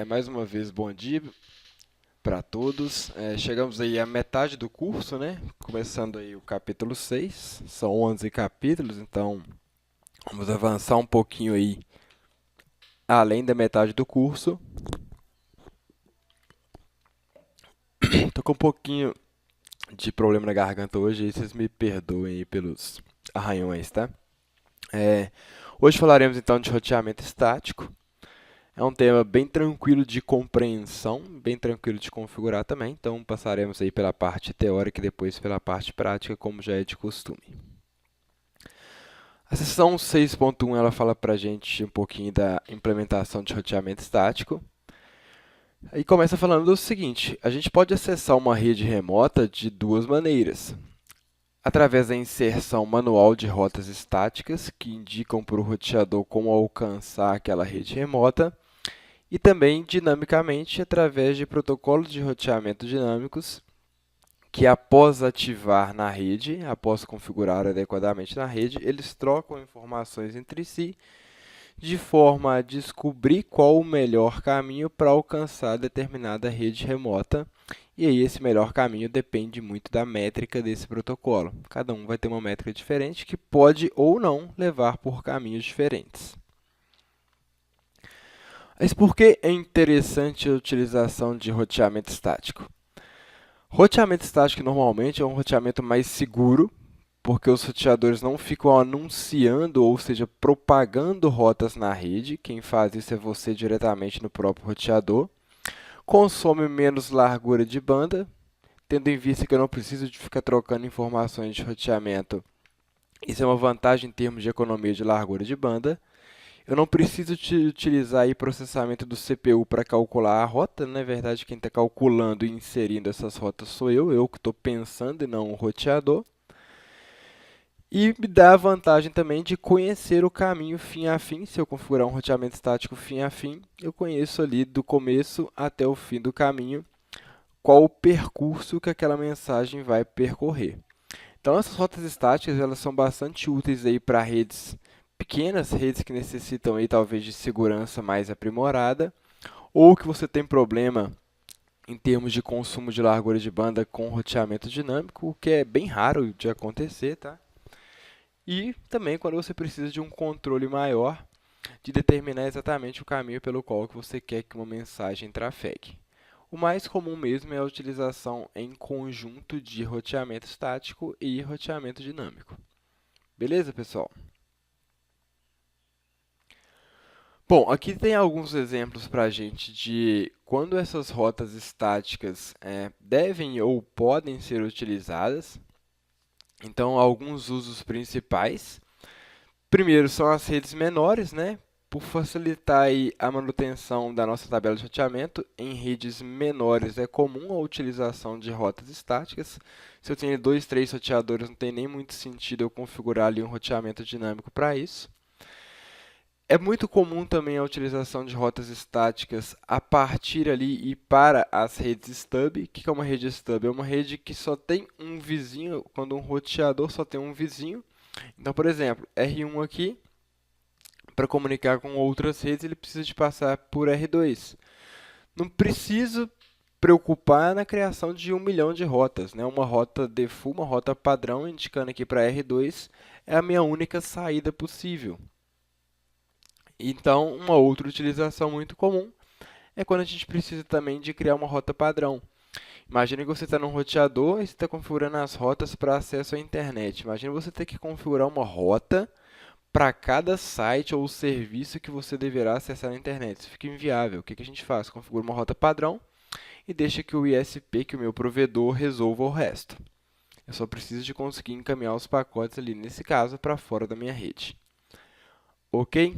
Mais uma vez, bom dia para todos. Chegamos aí à metade do curso, né? Começando aí o capítulo 6. São 11 capítulos, então vamos avançar um pouquinho aí além da metade do curso. Tô com um pouquinho de problema na garganta hoje, e vocês me perdoem aí pelos arranhões, tá? É, Hoje falaremos então de roteamento estático. É um tema bem tranquilo de compreensão, bem tranquilo de configurar também, então passaremos aí pela parte teórica e depois pela parte prática, como já é de costume. A seção 6.1 ela fala para a gente um pouquinho da implementação de roteamento estático. E começa falando do seguinte: a gente pode acessar uma rede remota de duas maneiras. Através da inserção manual de rotas estáticas, que indicam para o roteador como alcançar aquela rede remota, e também dinamicamente através de protocolos de roteamento dinâmicos que após ativar na rede, após configurar adequadamente na rede, eles trocam informações entre si de forma a descobrir qual o melhor caminho para alcançar determinada rede remota. E aí esse melhor caminho depende muito da métrica desse protocolo. Cada um vai ter uma métrica diferente que pode ou não levar por caminhos diferentes. Mas por que é interessante a utilização de roteamento estático? Roteamento estático normalmente é um roteamento mais seguro, porque os roteadores não ficam anunciando, ou seja, propagando rotas na rede. Quem faz isso é você diretamente no próprio roteador. Consome menos largura de banda, tendo em vista que eu não preciso de ficar trocando informações de roteamento. Isso é uma vantagem em termos de economia de largura de banda. Eu não preciso utilizar aí processamento do CPU para calcular a rota. Na verdade, quem está calculando e inserindo essas rotas sou eu que estou pensando e não o roteador. E me dá a vantagem também de conhecer o caminho fim a fim. Se eu configurar um roteamento estático fim a fim, eu conheço ali do começo até o fim do caminho qual o percurso que aquela mensagem vai percorrer. Então, essas rotas estáticas elas são bastante úteis aí para redes pequenas, redes que necessitam aí talvez de segurança mais aprimorada, ou que você tem problema em termos de consumo de largura de banda com roteamento dinâmico, o que é bem raro de acontecer, tá? E também quando você precisa de um controle maior de determinar exatamente o caminho pelo qual que você quer que uma mensagem trafegue. O mais comum mesmo é a utilização em conjunto de roteamento estático e roteamento dinâmico. Beleza, pessoal? Bom, aqui tem alguns exemplos para a gente de quando essas rotas estáticas devem ou podem ser utilizadas. Então, alguns usos principais. Primeiro são as redes menores, né? Por facilitar aí a manutenção da nossa tabela de roteamento, em redes menores é comum a utilização de rotas estáticas. Se eu tenho dois, três roteadores, não tem nem muito sentido eu configurar ali um roteamento dinâmico para isso. É muito comum também a utilização de rotas estáticas a partir ali e para as redes stub. O que é uma rede stub? É uma rede que só tem um vizinho, quando um roteador só tem um vizinho. Então, por exemplo, R1 aqui, para comunicar com outras redes, ele precisa de passar por R2. Não preciso preocupar na criação de 1 milhão de rotas, né? Uma rota default, uma rota padrão, indicando aqui para R2, é a minha única saída possível. Então, uma outra utilização muito comum é quando a gente precisa também de criar uma rota padrão. Imagina que você está num roteador e está configurando as rotas para acesso à internet. Imagina você ter que configurar uma rota para cada site ou serviço que você deverá acessar na internet. Isso fica inviável. O que a gente faz? Configura uma rota padrão e deixa que o ISP, que o meu provedor, resolva o resto. Eu só preciso de conseguir encaminhar os pacotes ali, nesse caso, para fora da minha rede. Ok?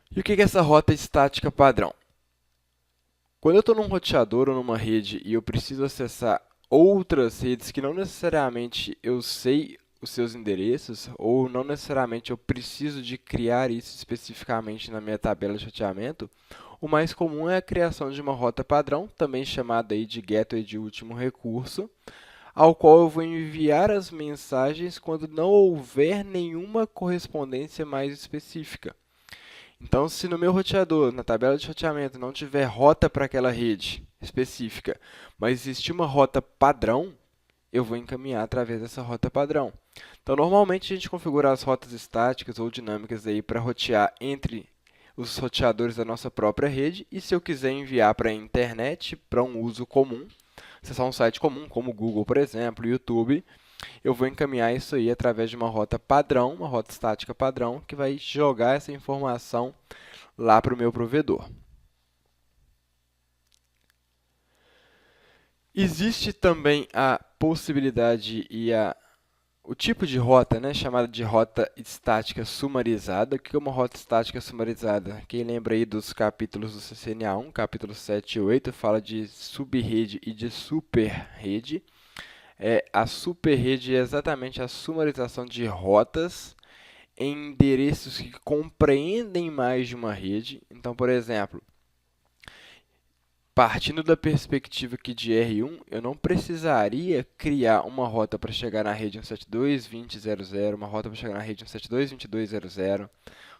E o que é essa rota estática padrão? Quando eu estou num roteador ou numa rede e eu preciso acessar outras redes que não necessariamente eu sei os seus endereços, ou não necessariamente eu preciso de criar isso especificamente na minha tabela de roteamento, o mais comum é a criação de uma rota padrão, também chamada aí de gateway de último recurso, ao qual eu vou enviar as mensagens quando não houver nenhuma correspondência mais específica. Então, se no meu roteador, na tabela de roteamento, não tiver rota para aquela rede específica, mas existir uma rota padrão, eu vou encaminhar através dessa rota padrão. Então, normalmente a gente configura as rotas estáticas ou dinâmicas aí para rotear entre os roteadores da nossa própria rede, e se eu quiser enviar para a internet, para um uso comum, acessar um site comum, como o Google, por exemplo, YouTube, eu vou encaminhar isso aí através de uma rota padrão, uma rota estática padrão, que vai jogar essa informação lá para o meu provedor. Existe também a possibilidade o tipo de rota, né, chamada de rota estática sumarizada. O que é uma rota estática sumarizada? Quem lembra aí dos capítulos do CCNA1, capítulo 7 e 8, fala de subrede e de superrede. A superrede é exatamente a sumarização de rotas em endereços que compreendem mais de uma rede. Então, por exemplo, partindo da perspectiva aqui de R1, eu não precisaria criar uma rota para chegar na rede 172.20.00, uma rota para chegar na rede 172.22.00,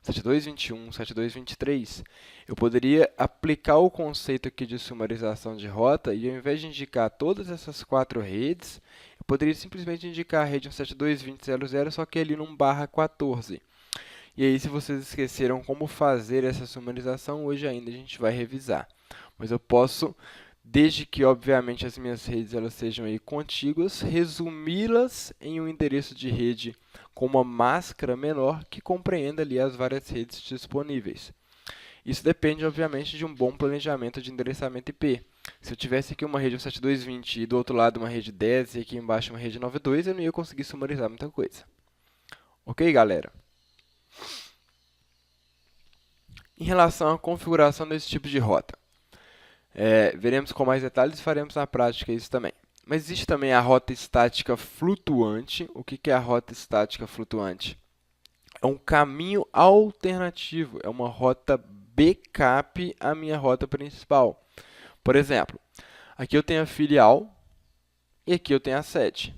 172.21, 172.23. Eu poderia aplicar o conceito aqui de sumarização de rota e, ao invés de indicar todas essas quatro redes, eu poderia simplesmente indicar a rede 172.20.00, só que ali num /14. E aí, se vocês esqueceram como fazer essa sumarização, hoje ainda a gente vai revisar. Mas eu posso, desde que obviamente as minhas redes elas sejam aí contíguas, resumi-las em um endereço de rede com uma máscara menor que compreenda ali as várias redes disponíveis. Isso depende, obviamente, de um bom planejamento de endereçamento IP. Se eu tivesse aqui uma rede 172.20 e do outro lado uma rede 10 e aqui embaixo uma rede 92, eu não ia conseguir sumarizar muita coisa. Ok, galera? Em relação à configuração desse tipo de rota, veremos com mais detalhes e faremos na prática isso também. Mas existe também a rota estática flutuante. O que é a rota estática flutuante? É um caminho alternativo, é uma rota backup à minha rota principal. Por exemplo, aqui eu tenho a filial e aqui eu tenho a sede.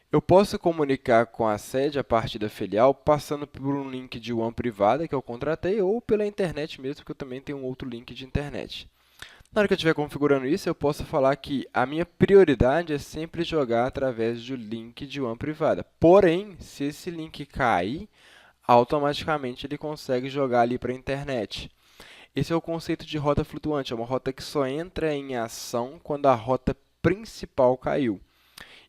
Eu posso comunicar com a sede a partir da filial passando por um link de WAN privada que eu contratei ou pela internet mesmo, que eu também tenho um outro link de internet. Na hora que eu estiver configurando isso, eu posso falar que a minha prioridade é sempre jogar através do link de WAN privada. Porém, se esse link cair, automaticamente ele consegue jogar ali para a internet. Esse é o conceito de rota flutuante, é uma rota que só entra em ação quando a rota principal caiu.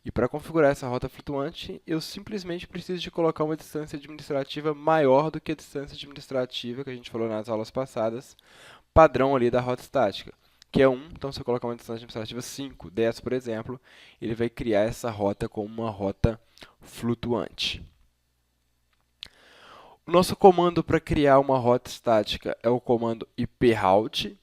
E para configurar essa rota flutuante, eu simplesmente preciso de colocar uma distância administrativa maior do que a distância administrativa que a gente falou nas aulas passadas, padrão ali da rota estática, que é 1. Então, se eu colocar uma distância administrativa 5, 10, por exemplo, ele vai criar essa rota como uma rota flutuante. O nosso comando para criar uma rota estática é o comando iproute,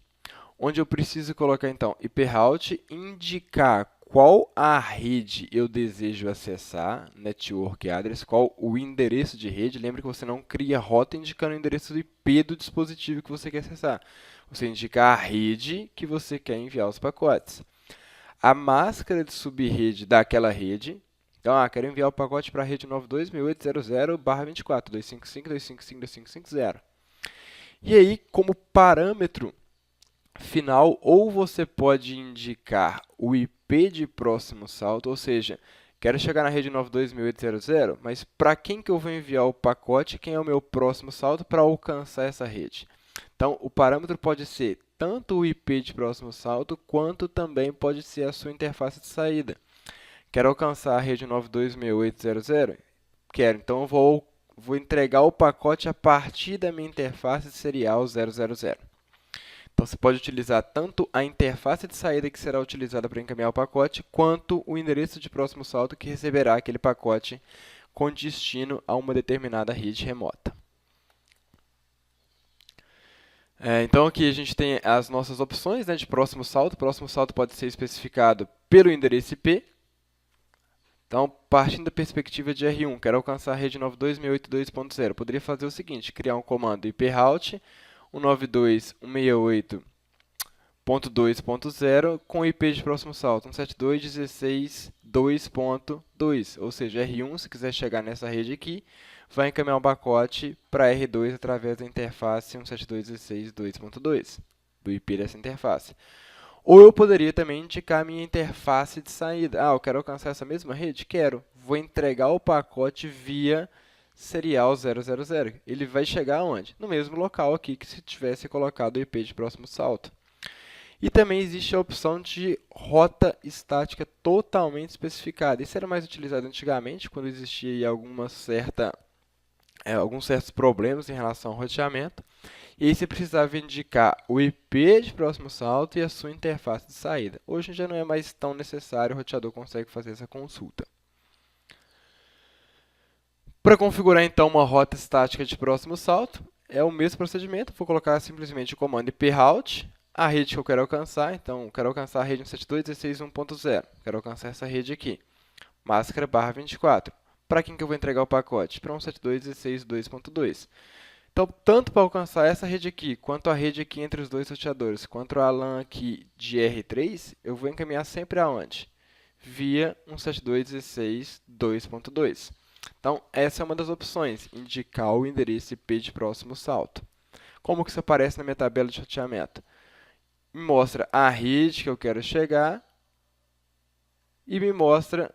onde eu preciso colocar, então, iproute, indicar qual a rede eu desejo acessar, network address, qual o endereço de rede. Lembre que você não cria rota indicando o endereço do IP do dispositivo que você quer acessar. Você indica a rede que você quer enviar os pacotes. A máscara de subrede daquela rede. Então, quero enviar o pacote para a rede 92.1800/24, 255.255.255.0. E aí, como parâmetro final, ou você pode indicar o IP de próximo salto, ou seja, quero chegar na rede 92.1800, mas para quem que eu vou enviar o pacote, quem é o meu próximo salto para alcançar essa rede. Então, o parâmetro pode ser tanto o IP de próximo salto, quanto também pode ser a sua interface de saída. Quero alcançar a rede 92.6800? Quero, então eu vou entregar o pacote a partir da minha interface serial 000. Então, você pode utilizar tanto a interface de saída que será utilizada para encaminhar o pacote, quanto o endereço de próximo salto que receberá aquele pacote com destino a uma determinada rede remota. Então, aqui a gente tem as nossas opções, né, de próximo salto. Próximo salto pode ser especificado pelo endereço IP. Então, partindo da perspectiva de R1, quero alcançar a rede 92.168.0. Poderia fazer o seguinte, criar um comando iproute 192.168 ponto 2.0 com IP de próximo salto 172.16.2.2, ou seja, R1, se quiser chegar nessa rede aqui, vai encaminhar um pacote para R2 através da interface 172.16.2.2, do IP dessa interface. Ou eu poderia também indicar a minha interface de saída. Ah, eu quero alcançar essa mesma rede? Quero. Vou entregar o pacote via serial 000. Ele vai chegar aonde? No mesmo local aqui que se tivesse colocado o IP de próximo salto. E também existe a opção de rota estática totalmente especificada. Isso era mais utilizado antigamente, quando existia aí alguns certos problemas em relação ao roteamento. E aí você precisava indicar o IP de próximo salto e a sua interface de saída. Hoje já não é mais tão necessário, o roteador consegue fazer essa consulta. Para configurar então uma rota estática de próximo salto, é o mesmo procedimento. Vou colocar simplesmente o comando iproute, a rede que eu quero alcançar. Então, eu quero alcançar a rede 172.16.1.0. Quero alcançar essa rede aqui. Máscara barra 24. Para quem que eu vou entregar o pacote? Para 172.16.2.2. Então, tanto para alcançar essa rede aqui, quanto a rede aqui entre os dois roteadores, quanto a LAN aqui de R3, eu vou encaminhar sempre aonde? Via 172.16.2.2. Então, essa é uma das opções, indicar o endereço IP de próximo salto. Como que isso aparece na minha tabela de roteamento? Me mostra a rede que eu quero chegar e me mostra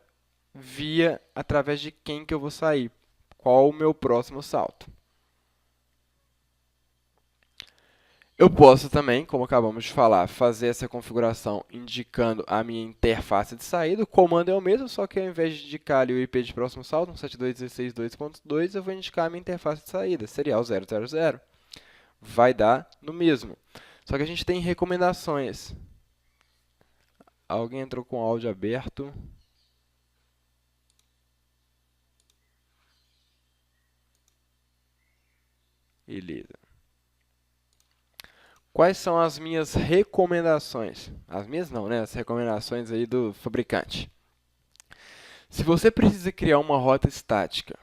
através de quem que eu vou sair, qual o meu próximo salto. Eu posso também, como acabamos de falar, fazer essa configuração indicando a minha interface de saída. O comando é o mesmo, só que ao invés de indicar ali o IP de próximo salto, 172.16.2.2, eu vou indicar a minha interface de saída, serial 000. Vai dar no mesmo. Só que a gente tem recomendações. Alguém entrou com o áudio aberto. Beleza. Quais são as minhas recomendações? As minhas não, né? As recomendações aí do fabricante. Se você precisa criar uma rota estática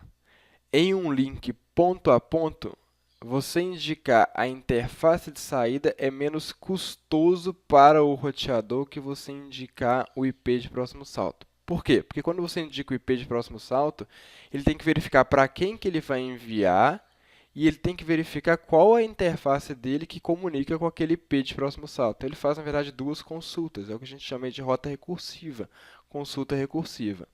em um link ponto a ponto, você indicar a interface de saída é menos custoso para o roteador que você indicar o IP de próximo salto. Por quê? Porque quando você indica o IP de próximo salto, ele tem que verificar para quem que ele vai enviar e ele tem que verificar qual a interface dele que comunica com aquele IP de próximo salto. Então, ele faz, na verdade, duas consultas. É o que a gente chama de rota recursiva, consulta recursiva.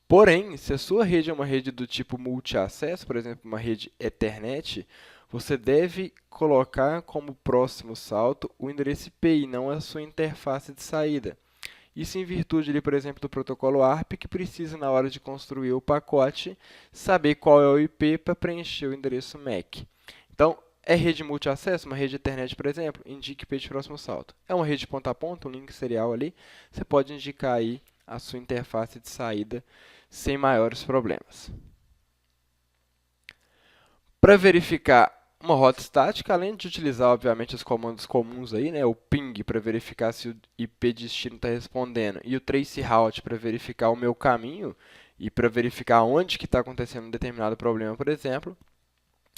Porém, se a sua rede é uma rede do tipo multi-acesso, por exemplo, uma rede Ethernet, você deve colocar como próximo salto o endereço IP e não a sua interface de saída. Isso em virtude, ali, por exemplo, do protocolo ARP, que precisa, na hora de construir o pacote, saber qual é o IP para preencher o endereço MAC. Então, é rede multi-acesso, uma rede Ethernet, por exemplo, indique IP de próximo salto. É uma rede ponta a ponta, um link serial ali, você pode indicar aí a sua interface de saída sem maiores problemas. Para verificar uma rota estática, além de utilizar, obviamente, os comandos comuns aí, né, o ping para verificar se o IP destino está respondendo e o traceroute para verificar o meu caminho e para verificar onde que está acontecendo um determinado problema, por exemplo,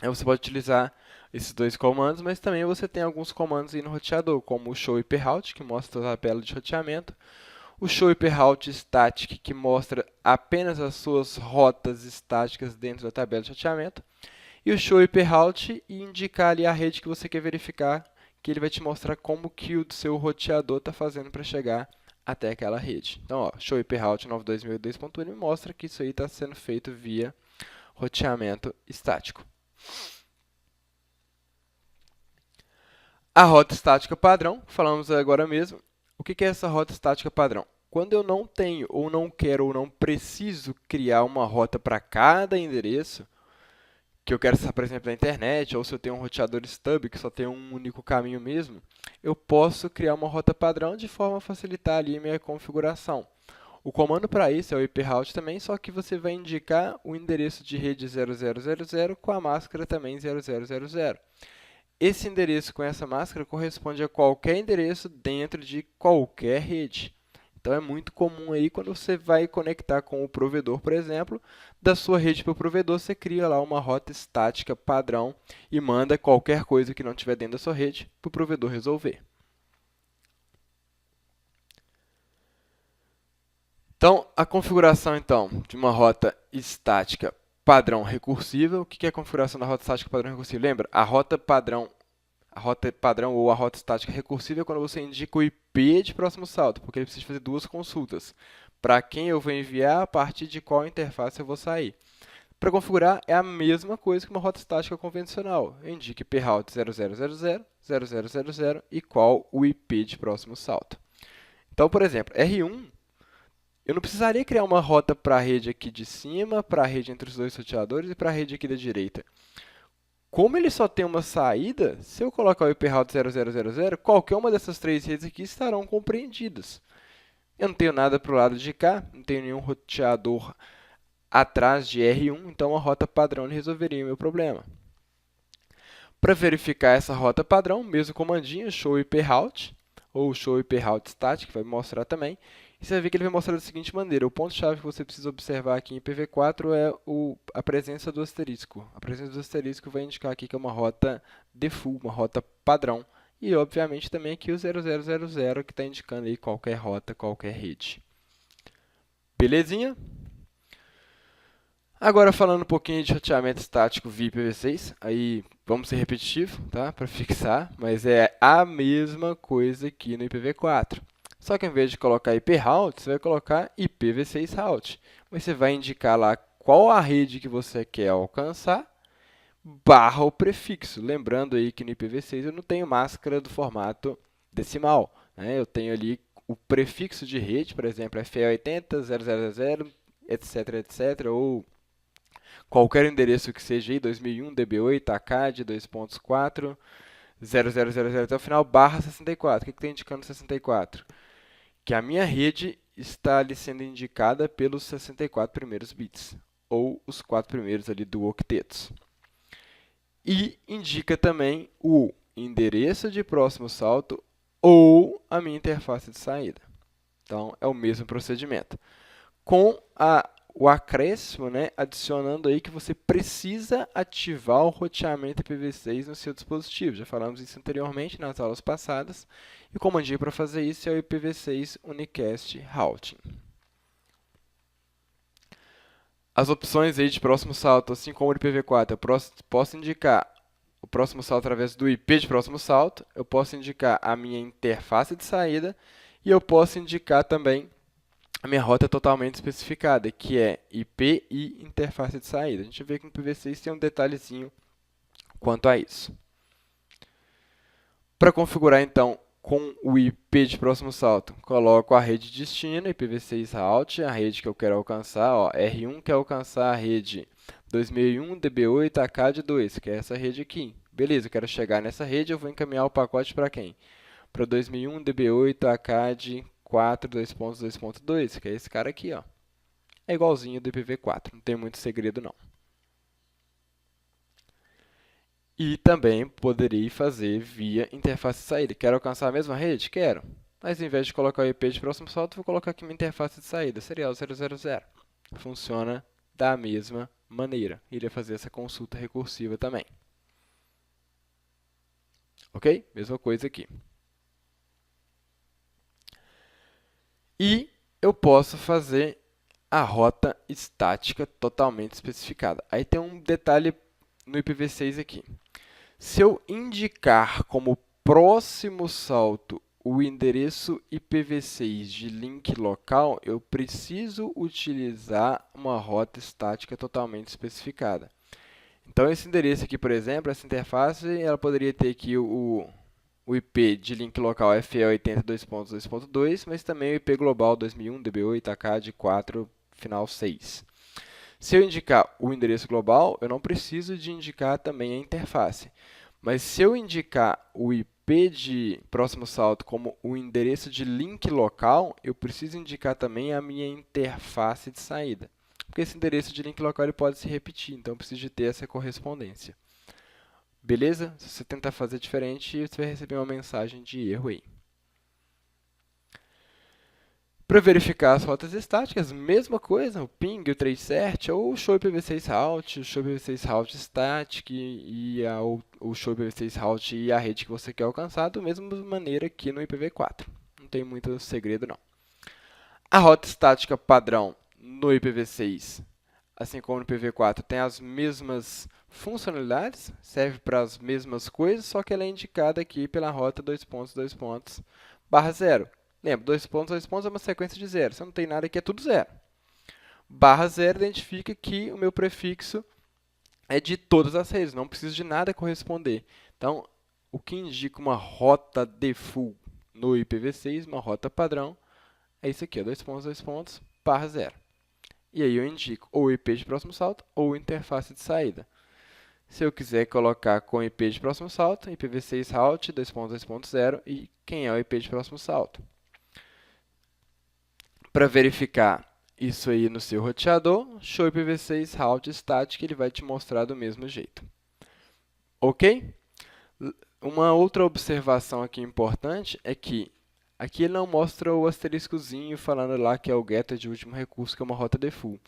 você pode utilizar esses dois comandos, mas também você tem alguns comandos aí no roteador, como o show iproute, que mostra a tabela de roteamento, o show iproute static, que mostra apenas as suas rotas estáticas dentro da tabela de roteamento, e o show iproute e indicar ali a rede que você quer verificar, que ele vai te mostrar como que o seu roteador está fazendo para chegar até aquela rede. Então, ó, show iproute 92.1 me mostra que isso aí está sendo feito via roteamento estático. A rota estática padrão, falamos agora mesmo. O que é essa rota estática padrão? Quando eu não tenho, ou não quero, ou não preciso criar uma rota para cada endereço, que eu quero estar, por exemplo, na internet, ou se eu tenho um roteador stub que só tem um único caminho mesmo, eu posso criar uma rota padrão de forma a facilitar ali a minha configuração. O comando para isso é o iproute também, só que você vai indicar o endereço de rede 0000 com a máscara também 0000. Esse endereço com essa máscara corresponde a qualquer endereço dentro de qualquer rede. Então, é muito comum aí quando você vai conectar com o provedor, por exemplo, da sua rede para o provedor, você cria lá uma rota estática padrão e manda qualquer coisa que não estiver dentro da sua rede para o provedor resolver. Então, a configuração de uma rota estática padrão recursiva. O que é a configuração da rota estática padrão recursiva? Lembra? A rota padrão ou a rota estática recursiva é quando você indica o IP de próximo salto, porque ele precisa fazer duas consultas. Para quem eu vou enviar, a partir de qual interface eu vou sair. Para configurar, é a mesma coisa que uma rota estática convencional. Eu indico IP route 0000, e qual o IP de próximo salto. Então, por exemplo, R1, eu não precisaria criar uma rota para a rede aqui de cima, para a rede entre os dois roteadores e para a rede aqui da direita. Como ele só tem uma saída, se eu colocar o IP route 0000, qualquer uma dessas três redes aqui estarão compreendidas. Eu não tenho nada para o lado de cá, não tenho nenhum roteador atrás de R1, então a rota padrão resolveria o meu problema. Para verificar essa rota padrão, mesmo comandinho, show IP route, ou show IP route static, que vai mostrar também. E você vai ver que ele vai mostrar da seguinte maneira: o ponto-chave que você precisa observar aqui em IPv4 é a presença do asterisco. A presença do asterisco vai indicar aqui que é uma rota default, uma rota padrão. E, obviamente, também aqui o 0000, que está indicando aí qualquer rota, qualquer rede. Belezinha? Agora falando um pouquinho de roteamento estático via IPv6, aí vamos ser repetitivo, tá? Para fixar, mas é a mesma coisa aqui no IPv4. Só que ao invés de colocar IP route, você vai colocar IPv6 route. Mas você vai indicar lá qual a rede que você quer alcançar, barra o prefixo. Lembrando aí que no IPv6 eu não tenho máscara do formato decimal, né? Eu tenho ali o prefixo de rede, por exemplo, FE80, 000, etc, etc, ou qualquer endereço que seja aí, 2001, DB8, ACAD, 2.4, 0000 até o final, barra 64. O que está indicando 64? Que a minha rede está ali sendo indicada pelos 64 primeiros bits, ou os 4 primeiros ali do octetos. E indica também o endereço de próximo salto ou a minha interface de saída. Então, é o mesmo procedimento. Com o acréscimo, né, adicionando aí que você precisa ativar o roteamento IPv6 no seu dispositivo. Já falamos isso anteriormente nas aulas passadas. E o comandinho para fazer isso é o IPv6 Unicast Routing. As opções aí de próximo salto, assim como o IPv4, eu posso indicar o próximo salto através do IP de próximo salto, eu posso indicar a minha interface de saída e eu posso indicar também a minha rota é totalmente especificada, que é IP e interface de saída. A gente vê que no IPv6 tem um detalhezinho quanto a isso. Para configurar, então, com o IP de próximo salto, coloco a rede destino, IPv6 route, a rede que eu quero alcançar, ó, R1 quer alcançar a rede 2001, DB8, ACAD2, que é essa rede aqui. Beleza, eu quero chegar nessa rede, eu vou encaminhar o pacote para quem? Para 2001, DB8, ACAD 4, 2.2.2, que é esse cara aqui, ó. É igualzinho do IPv4, não tem muito segredo não. E também poderia fazer via interface de saída. Quero alcançar a mesma rede? Quero. Mas ao invés de colocar o IP de próximo salto, vou colocar aqui uma interface de saída, serial 000. Funciona da mesma maneira. Iria fazer essa consulta recursiva também. Ok? Mesma coisa aqui. E eu posso fazer a rota estática totalmente especificada. Aí tem um detalhe no IPv6 aqui. Se eu indicar como próximo salto o endereço IPv6 de link local, eu preciso utilizar uma rota estática totalmente especificada. Então, esse endereço aqui, por exemplo, essa interface, ela poderia ter aqui o IP de link local FE80.2.2.2, mas também o IP global 2001, DB8, ACAD 4, final 6. Se eu indicar o endereço global, eu não preciso de indicar também a interface. Mas se eu indicar o IP de próximo salto como o endereço de link local, eu preciso indicar também a minha interface de saída. Porque esse endereço de link local ele pode se repetir, então eu preciso de ter essa correspondência. Beleza? Se você tentar fazer diferente, você vai receber uma mensagem de erro aí. Para verificar as rotas estáticas, mesma coisa, o ping, o tracecert, ou o show IPv6 route, o show IPv6 route static o show IPv6 route e a rede que você quer alcançar, da mesma maneira que no IPv4. Não tem muito segredo não. A rota estática padrão no IPv6, assim como no IPv4, tem as mesmas funcionalidades, serve para as mesmas coisas, só que ela é indicada aqui pela rota dois pontos, dois pontos, barra zero. Lembra, dois pontos é uma sequência de zero. Se não tem nada aqui, é tudo zero. Barra zero identifica que o meu prefixo é de todas as redes, não preciso de nada corresponder. Então, o que indica uma rota default no IPv6, uma rota padrão, é isso aqui, ó, dois pontos, barra zero. E aí eu indico ou o IP de próximo salto ou interface de saída. Se eu quiser colocar com IP de próximo salto, IPv6 route 2.2.0 e quem é o IP de próximo salto. Para verificar isso aí no seu roteador, show IPv6 route static, ele vai te mostrar do mesmo jeito. Ok? Uma outra observação aqui importante é que aqui ele não mostra o asteriscozinho falando lá que é o getter de último recurso, que é uma rota default.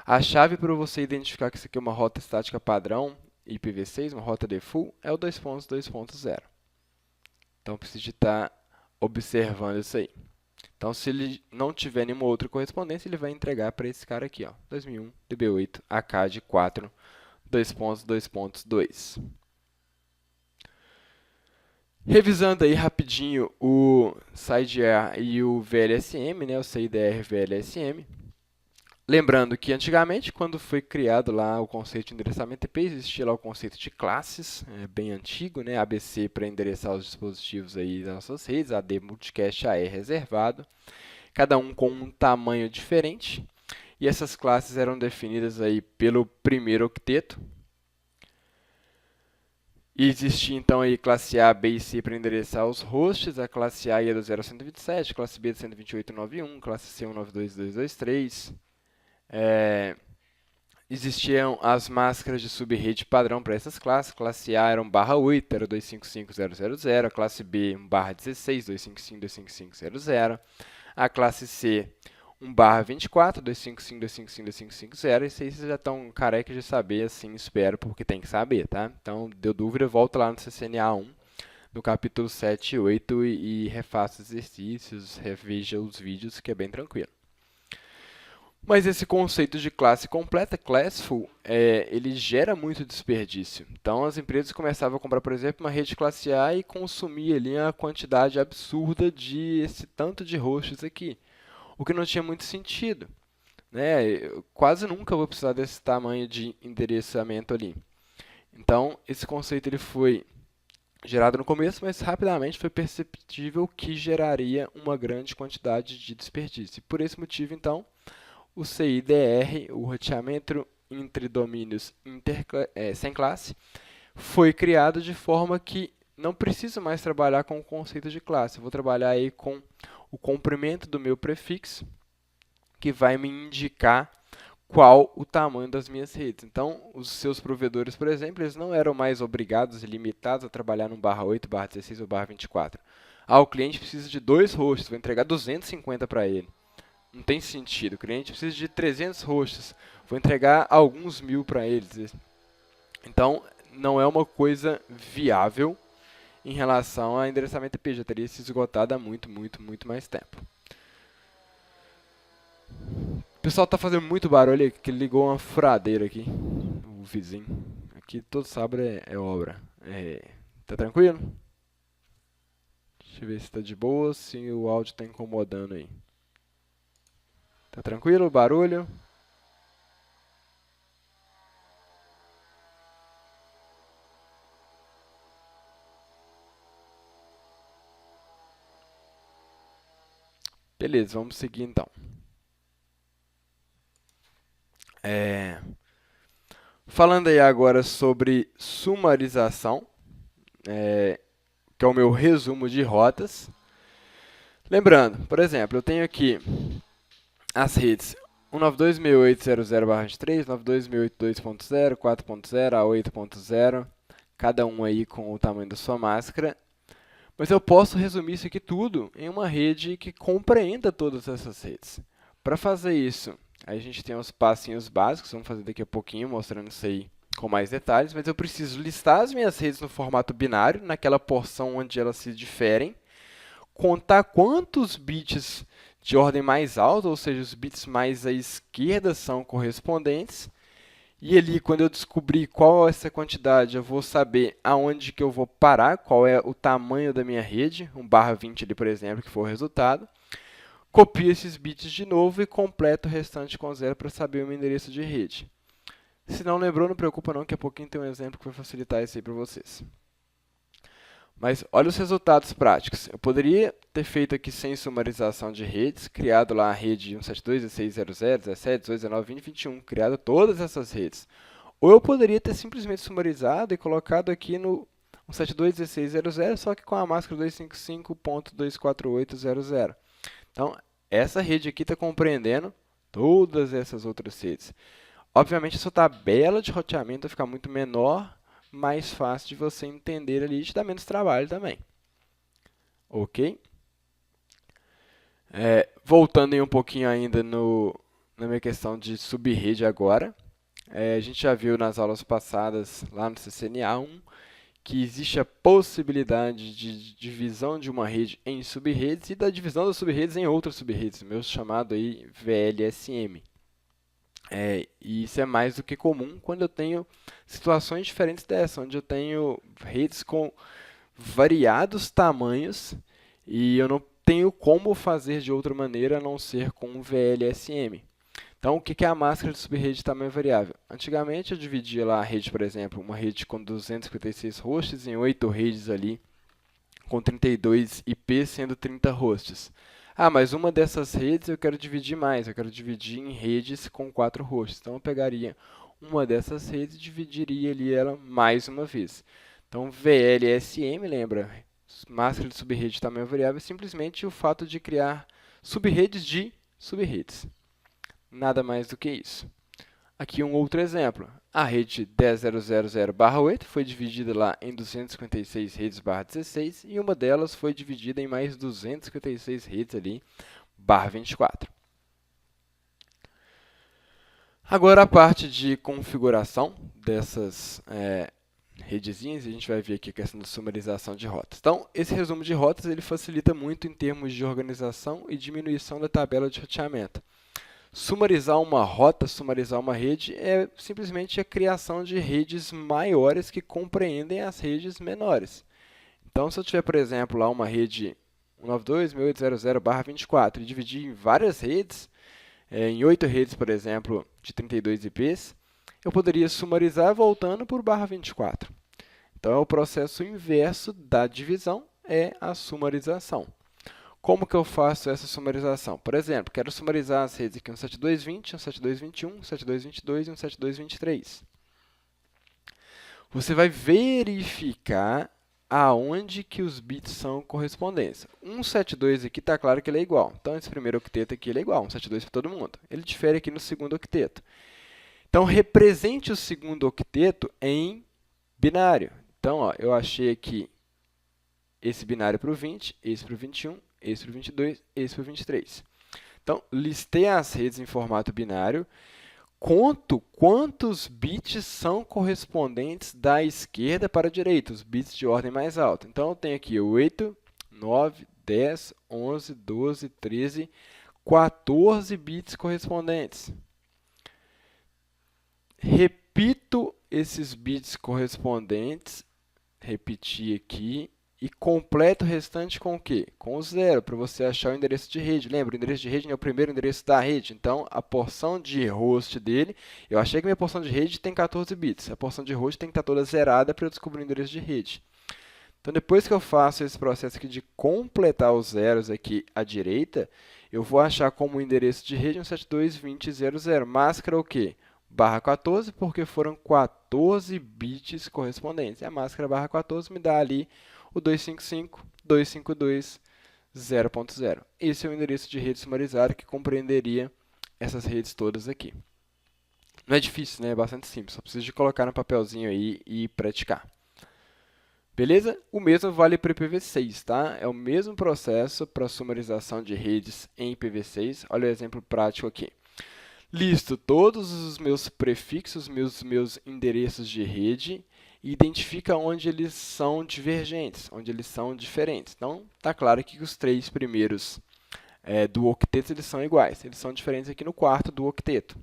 A chave para você identificar que isso aqui é uma rota estática padrão IPv6, uma rota default, é o 2.2.0. Então, precisa estar observando isso aí. Então, se ele não tiver nenhuma outra correspondência, ele vai entregar para esse cara aqui, ó, 2001 DB8 ACAD 4 2.2.2. Revisando aí rapidinho o CIDR e o VLSM, né, o CIDR VLSM. Lembrando que antigamente, quando foi criado lá o conceito de endereçamento IP, existia lá o conceito de classes, bem antigo, né? ABC para endereçar os dispositivos aí das nossas redes, AD multicast, AE reservado, cada um com um tamanho diferente. E essas classes eram definidas aí pelo primeiro octeto. E existia então aí classe A, B e C para endereçar os hosts, a classe A ia do 0 ao 127, a classe B do 128.91, classe C 192.223. Existiam as máscaras de subrede padrão para essas classes. Classe A era um barra 8, era 255.000. A classe B, um barra 16, 255.255.255.0. A classe C, um barra 24, 255.255.255.0. Isso aí vocês já estão carecas de saber, assim, espero, porque tem que saber, tá? Então, deu dúvida, volta lá no CCNA 1, no capítulo 7 e 8 e refaça os exercícios, reveja os vídeos, que é bem tranquilo. Mas esse conceito de classe completa, classful, ele gera muito desperdício. Então, as empresas começavam a comprar, por exemplo, uma rede classe A e consumir ali uma quantidade absurda de esse tanto de hosts aqui, o que não tinha muito sentido, né? Eu quase nunca vou precisar desse tamanho de endereçamento ali. Então, esse conceito ele foi gerado no começo, mas rapidamente foi perceptível que geraria uma grande quantidade de desperdício. Por esse motivo, então, o CIDR, o roteamento entre domínios sem classe, foi criado de forma que não preciso mais trabalhar com o conceito de classe. Eu vou trabalhar aí com o comprimento do meu prefixo, que vai me indicar qual o tamanho das minhas redes. Então, os seus provedores, por exemplo, eles não eram mais obrigados e limitados a trabalhar no barra 8, barra 16 ou barra 24. O cliente precisa de 2 hosts, vou entregar 250 para ele. Não tem sentido. O cliente precisa de 300 hosts. Vou entregar alguns mil para eles. Então, não é uma coisa viável em relação a endereçamento IP. Já teria se esgotado há muito mais tempo. O pessoal está fazendo muito barulho aqui, que ligou uma furadeira aqui. O vizinho. Aqui todo sábado é obra. Tá tranquilo? Deixa eu ver se está de boa, se o áudio está incomodando aí. Tá tranquilo o barulho? Beleza, vamos seguir então. Falando aí agora sobre sumarização, que é o meu resumo de rotas. Lembrando, por exemplo, eu tenho aqui as redes 192.168.0.0/23, 192.168.2.0, 4.0, a 8.0, cada um aí com o tamanho da sua máscara. Mas eu posso resumir isso aqui tudo em uma rede que compreenda todas essas redes. Para fazer isso, a gente tem os passinhos básicos, vamos fazer daqui a pouquinho, mostrando isso aí com mais detalhes, mas eu preciso listar as minhas redes no formato binário, naquela porção onde elas se diferem, contar quantos bits de ordem mais alta, ou seja, os bits mais à esquerda são correspondentes. E ali, quando eu descobrir qual é essa quantidade, eu vou saber aonde que eu vou parar, qual é o tamanho da minha rede, 1/20 ali, por exemplo, que for o resultado. Copio esses bits de novo e completo o restante com 0 para saber o meu endereço de rede. Se não lembrou, não preocupa não, que a pouquinho tem um exemplo que vai facilitar isso aí para vocês. Mas olha os resultados práticos. Eu poderia ter feito aqui sem sumarização de redes, criado lá a rede 172.16.00, 17, 18, 19, 20, 21, criado todas essas redes. Ou eu poderia ter simplesmente sumarizado e colocado aqui no 172.16.00, só que com a máscara 255.248.00. Então, essa rede aqui está compreendendo todas essas outras redes. Obviamente, a sua tabela de roteamento vai ficar muito menor, mais fácil de você entender ali e te dá menos trabalho também. Ok? Voltando aí um pouquinho ainda na minha questão de subrede agora. A gente já viu nas aulas passadas, lá no CCNA1, que existe a possibilidade de divisão de uma rede em subredes e da divisão das subredes em outras subredes, meu chamado aí VLSM. E isso é mais do que comum quando eu tenho situações diferentes dessa, onde eu tenho redes com variados tamanhos e eu não tenho como fazer de outra maneira a não ser com um VLSM. Então, o que é a máscara de subrede de tamanho variável? Antigamente eu dividia lá a rede, por exemplo, uma rede com 256 hosts em 8 redes ali, com 32 IPs sendo 30 hosts. Ah, mas uma dessas redes eu quero dividir mais, eu quero dividir em redes com 4 hosts. Então, eu pegaria uma dessas redes e dividiria ali ela mais uma vez. Então, VLSM, lembra? Máscara de subrede de tamanho variável é simplesmente o fato de criar subredes de subredes. Nada mais do que isso. Aqui um outro exemplo. A rede 10.0.0/8 foi dividida lá em 256 redes/16 e uma delas foi dividida em mais 256 redes ali, /24. Agora a parte de configuração dessas redezinhas, a gente vai ver aqui a questão da sumarização de rotas. Então, esse resumo de rotas ele facilita muito em termos de organização e diminuição da tabela de roteamento. Sumarizar uma rota, sumarizar uma rede, é simplesmente a criação de redes maiores que compreendem as redes menores. Então, se eu tiver, por exemplo, lá uma rede 192.168.0.0/24 e dividir em várias redes, em 8 redes, por exemplo, de 32 IPs, eu poderia sumarizar voltando por /24. Então, é o processo inverso da divisão, é a sumarização. Como que eu faço essa sumarização? Por exemplo, quero sumarizar as redes aqui 172.20, 172.21, 172.22 e 172.23. Você vai verificar aonde que os bits são correspondência. 172 aqui está claro que ele é igual. Então, esse primeiro octeto aqui ele é igual, 172 para todo mundo. Ele difere aqui no segundo octeto. Então, represente o segundo octeto em binário. Então, ó, eu achei aqui esse binário para o 20, esse para o 21, esse para o 22, esse para o 23. Então, listei as redes em formato binário, conto quantos bits são correspondentes da esquerda para a direita, os bits de ordem mais alta. Então, eu tenho aqui 8, 9, 10, 11, 12, 13, 14 bits correspondentes. Repito esses bits correspondentes, repetir aqui, e completo o restante com o quê? Com o 0, para você achar o endereço de rede. Lembra, o endereço de rede é o primeiro endereço da rede. Então, a porção de host dele, eu achei que minha porção de rede tem 14 bits. A porção de host tem que estar toda zerada para eu descobrir o endereço de rede. Então, depois que eu faço esse processo aqui de completar os zeros aqui à direita, eu vou achar como endereço de rede 172.20.00. Máscara o quê? /14, porque foram 14 bits correspondentes. E a máscara /14 me dá ali o 255.252.0.0. Esse é o endereço de rede sumarizado que compreenderia essas redes todas aqui. Não é difícil, né? É bastante simples. Só precisa de colocar no papelzinho aí e praticar. Beleza? O mesmo vale para IPv6, tá? É o mesmo processo para sumarização de redes em IPv6. Olha o exemplo prático aqui. Listo todos os meus prefixos, meus endereços de rede e identifica onde eles são divergentes, onde eles são diferentes. Então, está claro que os 3 primeiros do octeto eles são iguais, eles são diferentes aqui no quarto do octeto.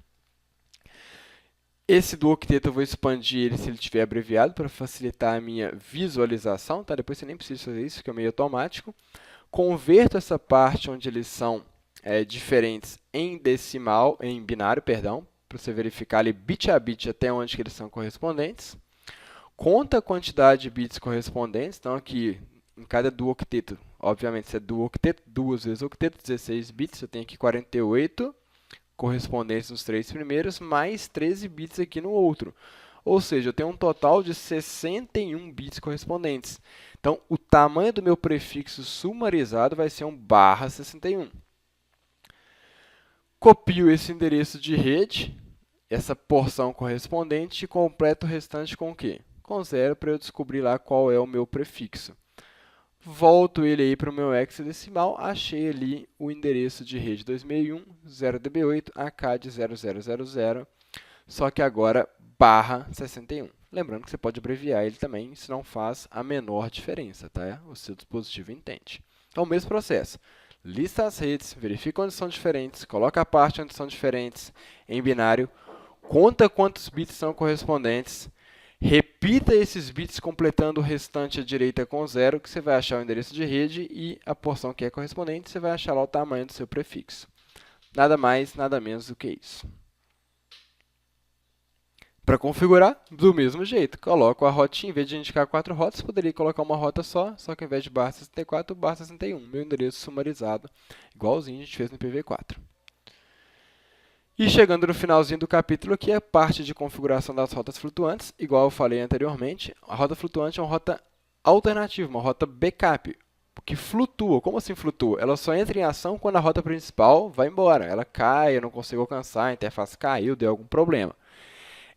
Esse do octeto eu vou expandir ele se ele estiver abreviado para facilitar a minha visualização, tá? Depois você nem precisa fazer isso, que é meio automático. Converto essa parte onde eles são diferentes em decimal, em binário, perdão, para você verificar ali bit a bit até onde que eles são correspondentes. Conta a quantidade de bits correspondentes, então aqui em cada duocteto, obviamente se é duocteto, 2 vezes octeto, 16 bits, eu tenho aqui 48 correspondentes nos 3 primeiros, mais 13 bits aqui no outro. Ou seja, eu tenho um total de 61 bits correspondentes. Então, o tamanho do meu prefixo sumarizado vai ser um /61. Copio esse endereço de rede, essa porção correspondente, e completo o restante com o quê? Com 0, para eu descobrir lá qual é o meu prefixo. Volto ele aí para o meu hexadecimal, achei ali o endereço de rede 2001, 0db8, ACAD 0000, só que agora /61. Lembrando que você pode abreviar ele também, isso não faz a menor diferença, tá? O seu dispositivo entende. Então, o mesmo processo. Lista as redes, verifica onde são diferentes, coloca a parte onde são diferentes em binário, conta quantos bits são correspondentes, repita esses bits completando o restante à direita com 0, que você vai achar o endereço de rede e a porção que é correspondente, você vai achar lá o tamanho do seu prefixo. Nada mais, nada menos do que isso. Para configurar, do mesmo jeito, coloco a rotinha, em vez de indicar 4 rotas, poderia colocar uma rota só que ao invés de /64, /61, meu endereço sumarizado, igualzinho a gente fez no IPv4. E chegando no finalzinho do capítulo aqui, a parte de configuração das rotas flutuantes, igual eu falei anteriormente, a rota flutuante é uma rota alternativa, uma rota backup, que flutua. Como assim flutua? Ela só entra em ação quando a rota principal vai embora, ela cai, eu não consigo alcançar, a interface caiu, deu algum problema.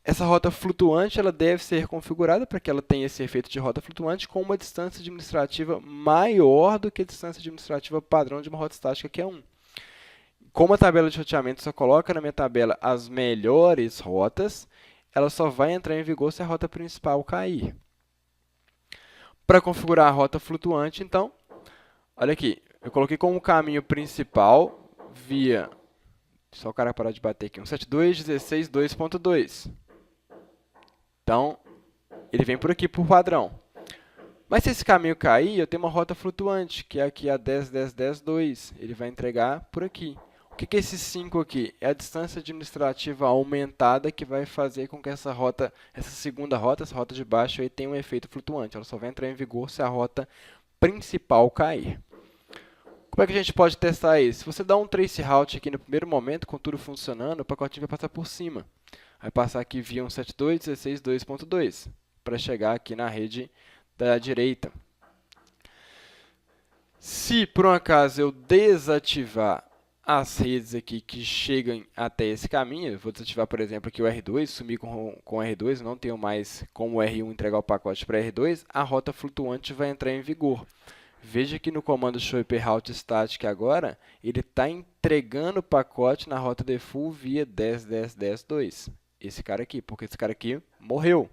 Essa rota flutuante ela deve ser configurada para que ela tenha esse efeito de rota flutuante com uma distância administrativa maior do que a distância administrativa padrão de uma rota estática, que é 1. Como a tabela de roteamento só coloca na minha tabela as melhores rotas, ela só vai entrar em vigor se a rota principal cair. Para configurar a rota flutuante, então, olha aqui, eu coloquei como caminho principal via, só o cara parar de bater aqui, 172.16.2.2. Então, ele vem por aqui por padrão. Mas se esse caminho cair, eu tenho uma rota flutuante, que é aqui a 10.10.10.2. Ele vai entregar por aqui. O que é esse 5 aqui? É a distância administrativa aumentada que vai fazer com que essa rota, essa segunda rota, essa rota de baixo, aí, tenha um efeito flutuante. Ela só vai entrar em vigor se a rota principal cair. Como é que a gente pode testar isso? Se você dá um trace route aqui no primeiro momento, com tudo funcionando, o pacotinho vai passar por cima. Vai passar aqui via 172.16.2.2, para chegar aqui na rede da direita. Se, por um acaso, eu desativar as redes aqui que chegam até esse caminho, eu vou desativar, por exemplo, aqui o R2, sumir com o R2, não tenho mais como o R1 entregar o pacote para R2, a rota flutuante vai entrar em vigor. Veja que no comando show IP route static agora, ele está entregando o pacote na rota default via 10.10.10.2. Esse cara aqui, porque esse cara aqui morreu.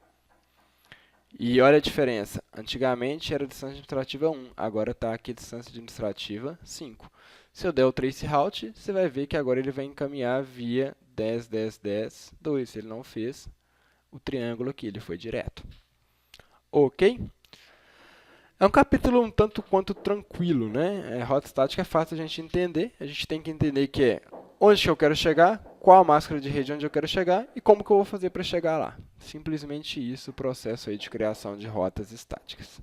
E olha a diferença. Antigamente era distância administrativa 1, agora está aqui distância administrativa 5. Se eu der o trace route, você vai ver que agora ele vai encaminhar via 10.10.10.2. Ele não fez o triângulo aqui, ele foi direto. Ok? É um capítulo um tanto quanto tranquilo, né? Rota estática é fácil a gente entender. A gente tem que entender que é onde que eu quero chegar, qual a máscara de rede onde eu quero chegar e como que eu vou fazer para chegar lá. Simplesmente isso, o processo aí de criação de rotas estáticas.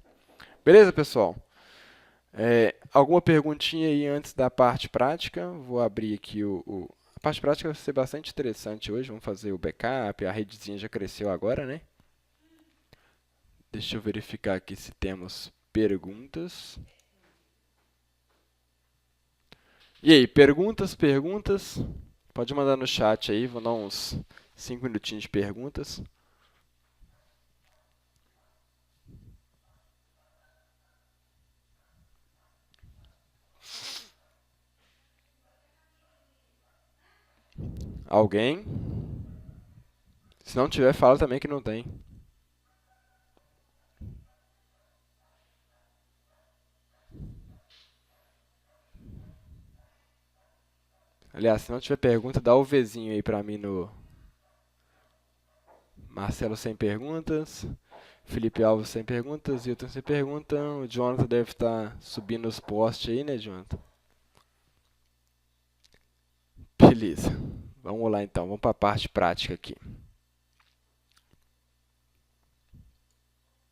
Beleza, pessoal? Alguma perguntinha aí antes da parte prática? Vou abrir aqui A parte prática vai ser bastante interessante hoje. Vamos fazer o backup, a redezinha já cresceu agora, né? Deixa eu verificar aqui se temos perguntas. E aí, perguntas? Pode mandar no chat aí, vou dar uns 5 minutinhos de perguntas. Alguém? Se não tiver, fala também que não tem. Aliás, se não tiver pergunta, dá o Vzinho aí pra mim no Marcelo sem perguntas, Felipe Alves sem perguntas, Hilton sem pergunta. O Jonathan deve estar subindo os posts aí, né, Jonathan? Beleza. Vamos lá então, vamos para a parte prática aqui.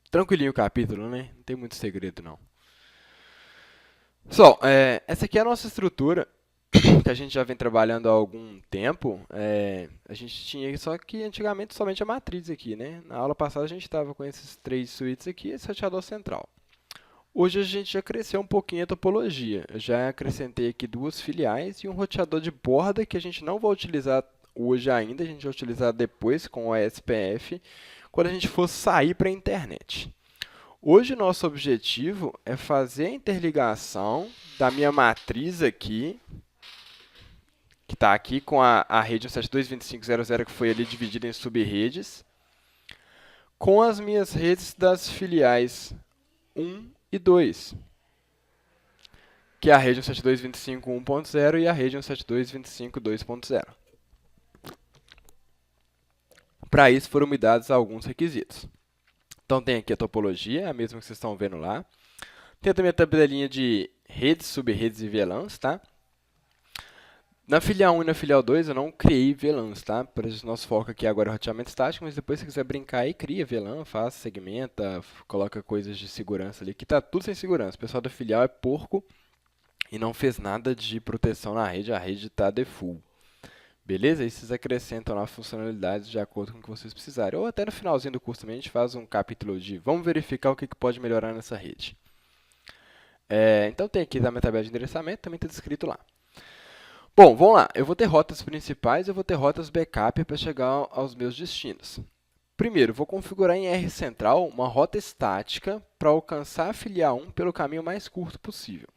Tranquilinho o capítulo, né? Não tem muito segredo não. Pessoal, essa aqui é a nossa estrutura que a gente já vem trabalhando há algum tempo. A gente tinha só que antigamente somente a matriz aqui, né? Na aula passada a gente estava com esses 3 suítes aqui e esse roteador central. Hoje a gente já cresceu um pouquinho a topologia. Eu já acrescentei aqui 2 filiais e um roteador de borda que a gente não vai utilizar hoje ainda, a gente vai utilizar depois com o SPF, quando a gente for sair para a internet. Hoje nosso objetivo é fazer a interligação da minha matriz aqui, que está aqui com a rede 172.25.00, que foi ali dividida em sub-redes, com as minhas redes das filiais 1 e 2, que é a rede 172.25.1.0 e a rede 172.25.2.0. Para isso foram me dados alguns requisitos. Então tem aqui a topologia, a mesma que vocês estão vendo lá. Tem também a tabelinha de redes, sub-redes e VLANs, tá? Na filial 1 e na filial 2 eu não criei VLANs, tá? Para o nosso foco aqui agora é roteamento estático, mas depois se quiser brincar aí, cria VLAN, faz, segmenta, coloca coisas de segurança ali, que tá tudo sem segurança. O pessoal da filial é porco e não fez nada de proteção na rede, a rede está default. Beleza? Aí vocês acrescentam lá funcionalidades de acordo com o que vocês precisarem. Ou até no finalzinho do curso também a gente faz um capítulo de vamos verificar o que pode melhorar nessa rede. Então tem aqui a minha tabela de endereçamento, também está descrito lá. Bom, vamos lá. Eu vou ter rotas principais e eu vou ter rotas backup para chegar aos meus destinos. Primeiro, vou configurar em R central uma rota estática para alcançar a filial 1 pelo caminho mais curto possível.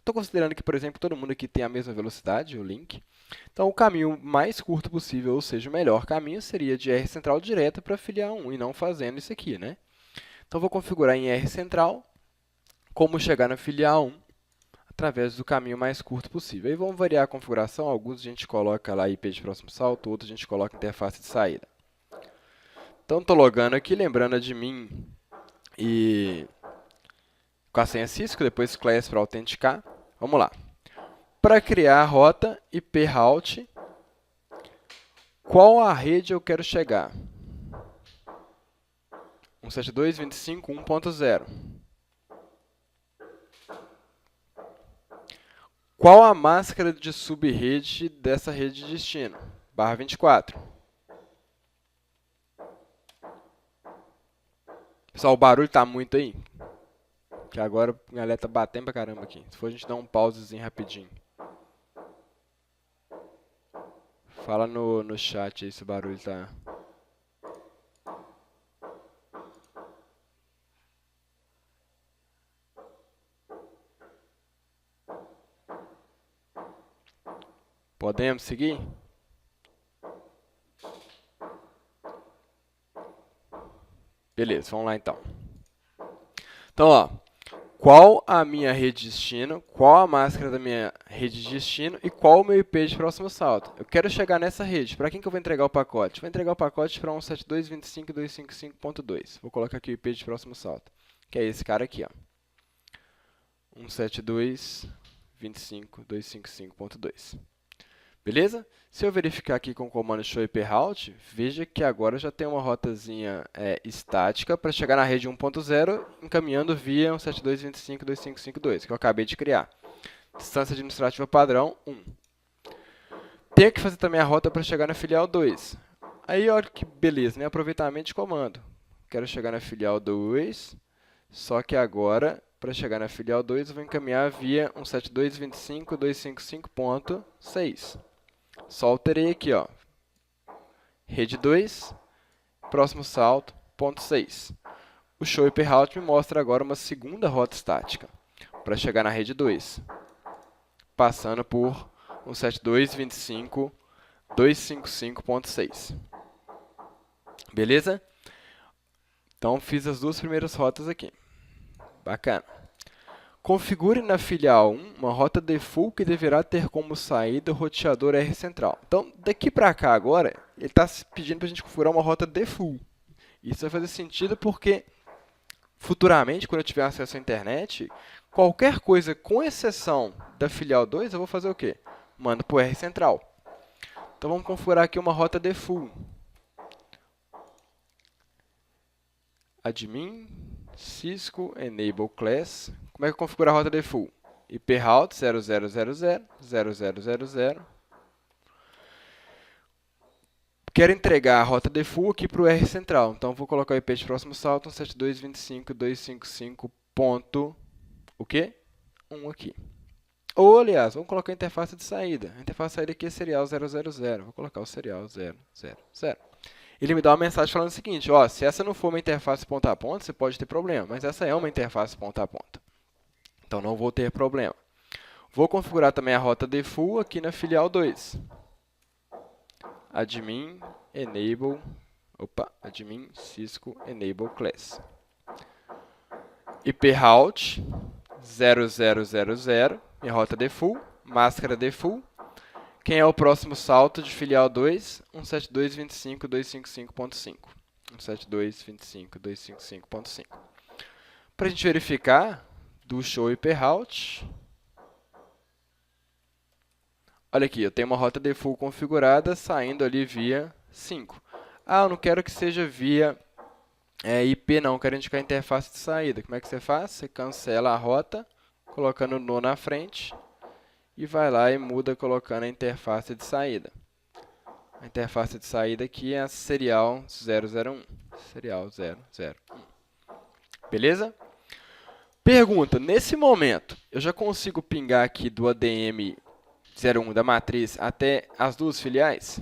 Estou considerando que, por exemplo, todo mundo aqui tem a mesma velocidade, o link. Então, o caminho mais curto possível, ou seja, o melhor caminho, seria de R central direto para a filial 1 e não fazendo isso aqui, né? Então, vou configurar em R central como chegar na filial 1 através do caminho mais curto possível. Aí vamos variar a configuração, alguns a gente coloca lá IP de próximo salto, outros a gente coloca interface de saída. Então, estou logando aqui, lembrando de mim e com a senha Cisco, depois class para autenticar. Vamos lá. Para criar a rota IP route, qual a rede eu quero chegar? 172.25.1.0. Qual a máscara de subrede dessa rede de destino? Barra 24. Pessoal, o barulho está muito aí? Que agora a galera tá batendo pra caramba aqui. Se for, a gente dá um pausezinho rapidinho. Fala no chat aí se o barulho tá... Podemos seguir? Beleza, vamos lá então. Então, ó, qual a minha rede de destino, qual a máscara da minha rede de destino e qual o meu IP de próximo salto. Eu quero chegar nessa rede. Para quem que eu vou entregar o pacote? Vou entregar o pacote para 172.25.255.2. Vou colocar aqui o IP de próximo salto, que é esse cara aqui, ó. 172.25.255.2. Beleza? Se eu verificar aqui com o comando show IP route, veja que agora já tem uma rotazinha estática para chegar na rede 1.0, encaminhando via 172.25.255.2, que eu acabei de criar. Distância administrativa padrão 1. Tenho que fazer também a rota para chegar na filial 2. Aí, olha que beleza, né? Aproveitamento de comando. Quero chegar na filial 2, só que agora, para chegar na filial 2, eu vou encaminhar via 172.25.255.6. Só alterei aqui, ó. Rede 2, próximo salto, ponto 6. O show IP route me mostra agora uma segunda rota estática para chegar na rede 2, passando por 172.25.255.6. Beleza? Então, fiz as duas primeiras rotas aqui. Bacana. Configure na filial 1 uma rota default que deverá ter como saída o roteador R central. Então, daqui para cá agora, ele está pedindo para a gente configurar uma rota default. Isso vai fazer sentido porque, futuramente, quando eu tiver acesso à internet, qualquer coisa, com exceção da filial 2, eu vou fazer o quê? Mando para o R central. Então, vamos configurar aqui uma rota default. Admin, Cisco, Enable Class. Como é que eu configuro a rota default? IP route 0000. Quero entregar a rota default aqui para o R central. Então, vou colocar o IP de próximo salto 172.25.255. O quê? 1 aqui. Ou, aliás, vamos colocar a interface de saída. A interface de saída aqui é serial 000. Vou colocar o serial 000. Ele me dá uma mensagem falando o seguinte, ó, se essa não for uma interface ponta a ponta, você pode ter problema, mas essa é uma interface ponta a ponta. Então, não vou ter problema. Vou configurar também a rota default aqui na filial 2. Admin, admin, Cisco, Enable Class. IP route 0000, minha rota default, máscara default. Quem é o próximo salto de filial 2? 172.25.255.5. 172.25.255.5. Para a gente verificar, do show IP route. Olha aqui, eu tenho uma rota default configurada saindo ali via 5. Ah, eu não quero que seja via IP não, eu quero indicar a interface de saída. Como é que você faz? Você cancela a rota, colocando no na frente, e vai lá e muda colocando a interface de saída. A interface de saída aqui é a serial 001. Serial 001. Beleza? Pergunta, nesse momento, eu já consigo pingar aqui do ADM 01 da matriz até as duas filiais?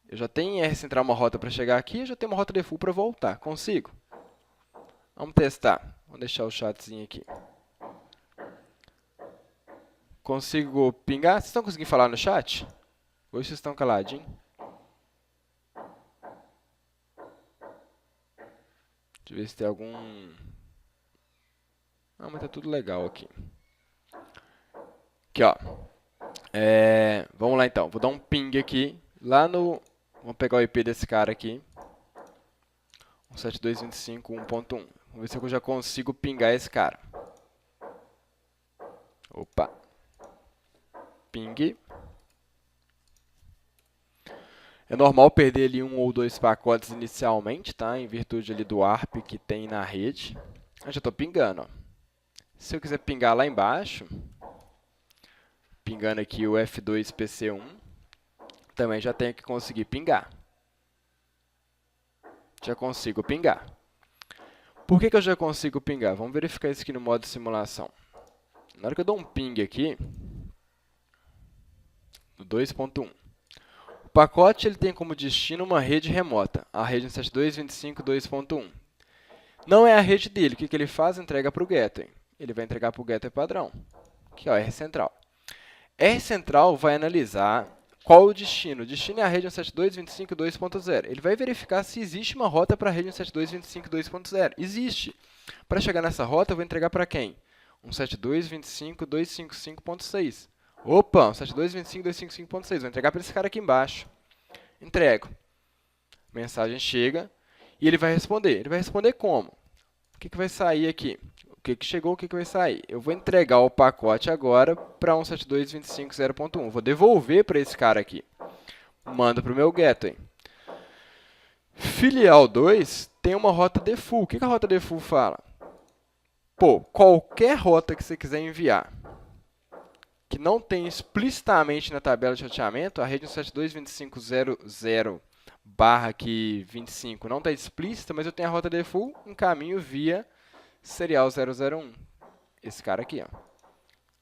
Eu já tenho em R central uma rota para chegar aqui, eu já tenho uma rota default para voltar. Consigo? Vamos testar. Vou deixar o chatzinho aqui. Consigo pingar? Vocês estão conseguindo falar no chat? Hoje vocês estão caladinhos? Deixa eu ver se tem algum... Ah, mas tá tudo legal aqui. Aqui, ó. Vamos lá, então. Vou dar um ping aqui. Lá no... Vamos pegar o IP desse cara aqui. 172.25.1.1. Vamos ver se eu já consigo pingar esse cara. Opa. Ping. É normal perder ali um ou dois pacotes inicialmente, tá? Em virtude ali do ARP que tem na rede. Eu já estou pingando, ó. Se eu quiser pingar lá embaixo, pingando aqui o F2PC1, também já tenho que conseguir pingar. Já consigo pingar. Por que eu já consigo pingar? Vamos verificar isso aqui no modo simulação. Na hora que eu dou um ping aqui, no 2.1, o pacote ele tem como destino uma rede remota, a rede 172.25.2.1. Não é a rede dele. O que ele faz? Entrega para o gateway. Ele vai entregar para o gateway padrão, que é o R central. R central vai analisar qual o destino. O destino é a rede 172.25.2.0. Ele vai verificar se existe uma rota para a rede 172.25.2.0. Existe. Para chegar nessa rota, eu vou entregar para quem? 172.25.255.6. Opa, 172.25.255.6. Vou entregar para esse cara aqui embaixo. Entrego. Mensagem chega e ele vai responder. Ele vai responder como? O que vai sair aqui? O que chegou, o que vai sair? Eu vou entregar o pacote agora para 172.25.0.1. Vou devolver para esse cara aqui. Mando para o meu gateway. Filial 2 tem uma rota default. O que a rota default fala? Pô, qualquer rota que você quiser enviar que não tem explicitamente na tabela de roteamento, a rede 172.25.00/25 não está explícita, mas eu tenho a rota default, encaminho via serial 001. Esse cara aqui, ó.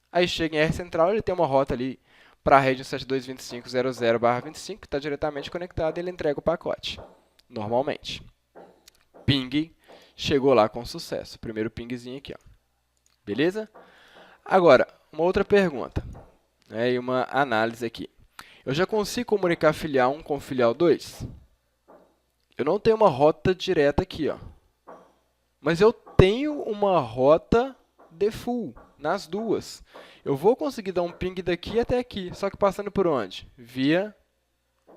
Aí chega em R central, ele tem uma rota ali para a rede 172.25.00/25, que está diretamente conectada, e ele entrega o pacote, normalmente. Ping, chegou lá com sucesso. Primeiro pingzinho aqui, ó. Beleza? Agora, uma outra pergunta, né, e uma análise aqui. Eu já consigo comunicar filial 1 com filial 2? Eu não tenho uma rota direta aqui, ó. Mas eu tenho uma rota default nas duas. Eu vou conseguir dar um ping daqui até aqui, só que passando por onde? Via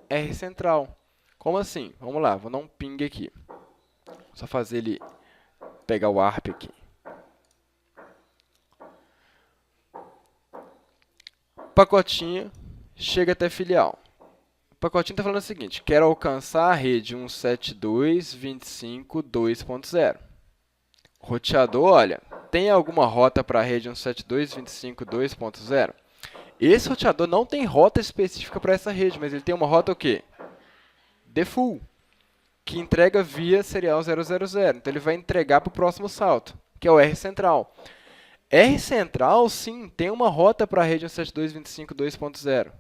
R central. Como assim? Vamos lá, vou dar um ping aqui. Só fazer ele pegar o ARP aqui. Pacotinho chega até filial. O pacotinho está falando o seguinte: quero alcançar a rede 172.25.2.0. O roteador, olha, tem alguma rota para a rede 172.25.2.0? Esse roteador não tem rota específica para essa rede, mas ele tem uma rota o quê? Default, que entrega via serial 000. Então, ele vai entregar para o próximo salto, que é o R central. R central, sim, tem uma rota para a rede 172.25.2.0.